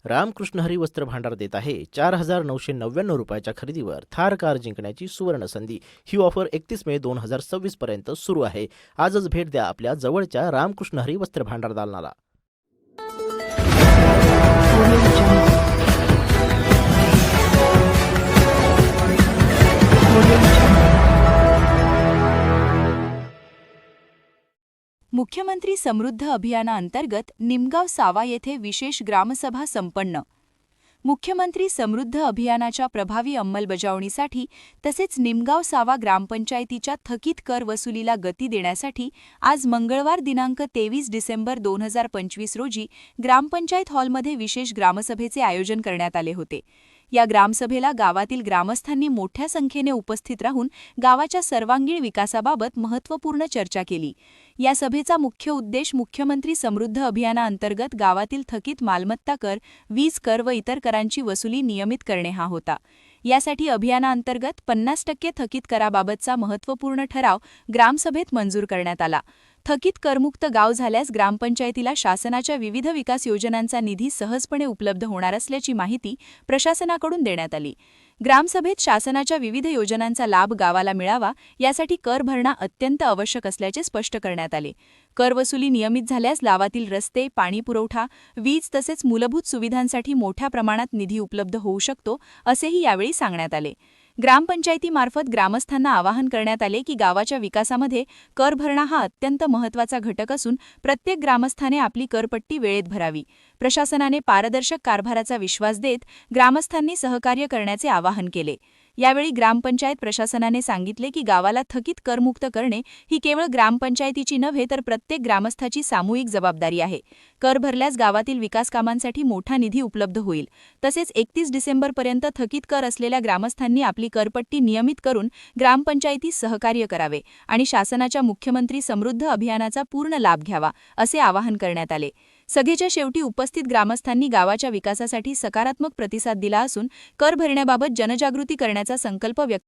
रामकृष्ण हरी वस्त्र भांडार देत आहे 4,999 रुपयाच्या खरेदीवर थार कार जिंकण्याची सुवर्ण संधी। ही ऑफर 31 मे 2026 पर्यंत सुरू आहे। आजच भेट द्या आपल्या जवळच्या रामकृष्ण हरी वस्त्र भांडार दालनाला। मुख्यमंत्री समृद्ध अभियानाअंतर्गत निमगाव सावा येथे विशेष ग्रामसभा संपन्न। मुख्यमंत्री समृद्ध अभियानाच्या प्रभावी अंमलबजावणीसाठी तसेच निमगाव सावा ग्रामपंचायतीच्या थकीत कर वसुलीला गती देण्यासाठी आज मंगळवार दिनांक 23 डिसेंबर 2025 रोजी ग्रामपंचायत हॉलमध्ये विशेष ग्रामसभेचे आयोजन करण्यात आले होते। या ग्रामसभेला गावातील ग्रामस्थांनी मोठ्या संख्येने उपस्थित राहून गावाच्या सर्वांगीण विकासाबाबत महत्त्वपूर्ण चर्चा केली। या सभेचा मुख्य उद्देश मुख्यमंत्री समृद्ध अभियानाअंतर्गत गावातील थकीत मालमत्ता कर, वीज कर व इतर करांची वसुली नियमित करणे हा होता। यासाठी अभियानाअंतर्गत 50% थकीत कराबाबतचा महत्त्वपूर्ण ठराव ग्रामसभेत मंजूर करण्यात आला। थकीत करमुक्त गाव झाल्यास ग्रामपंचायतीला शासनाच्या विविध विकास योजनांचा निधी सहजपणे उपलब्ध होणार असल्याची माहिती प्रशासनाकडून देण्यात आली। ग्रामसभेत शासनाच्या विविध योजनांचा लाभ गावाला मिळावा यासाठी कर भरणा अत्यंत आवश्यक असल्याचे स्पष्ट करण्यात आले। कर वसुली नियमित झाल्यास गावातील रस्ते, पाणी पुरवठा, वीज तसेच मूलभूत सुविधांसाठी मोठ्या प्रमाणात निधी उपलब्ध होऊ शकतो असेही यावेळी सांगण्यात आले। ग्रामपंचायतीमार्फत ग्रामस्थांना आवाहन करण्यात आले की गावाच्या विकासामध्ये कर भरणा हा अत्यंत महत्त्वाचा घटक असून प्रत्येक ग्रामस्थाने आपली करपट्टी वेळेत भरावी। प्रशासनाने पारदर्शक कारभाराचा विश्वास देत ग्रामस्थांनी सहकार्य करण्याचे आवाहन केले। यावेळी ग्रामपंचायत प्रशासनाने सांगितले की गावाला थकीत करमुक्त करणे ही केवळ ग्रामपंचायतीची नव्हे तर प्रत्येक ग्रामस्थाची सामूहिक जबाबदारी आहे। कर भरल्यास गावातील विकास कामांसाठी मोठा निधी उपलब्ध होईल। तसेच 31 डिसेंबरपर्यंत थकीत कर असलेल्या ग्रामस्थांनी आपली करपट्टी नियमित करून ग्रामपंचायतीस सहकार्य करावे आणि शासनाच्या मुख्यमंत्री समृद्ध अभियानाचा पूर्ण लाभ घ्यावा असे आवाहन करण्यात आले। सभेच्या शेवटी उपस्थित ग्रामस्थांनी गावाच्या विकासासाठी सकारात्मक प्रतिसाद दिला असून कर भरण्याबाबत जनजागृती करण्याचा संकल्प व्यक्त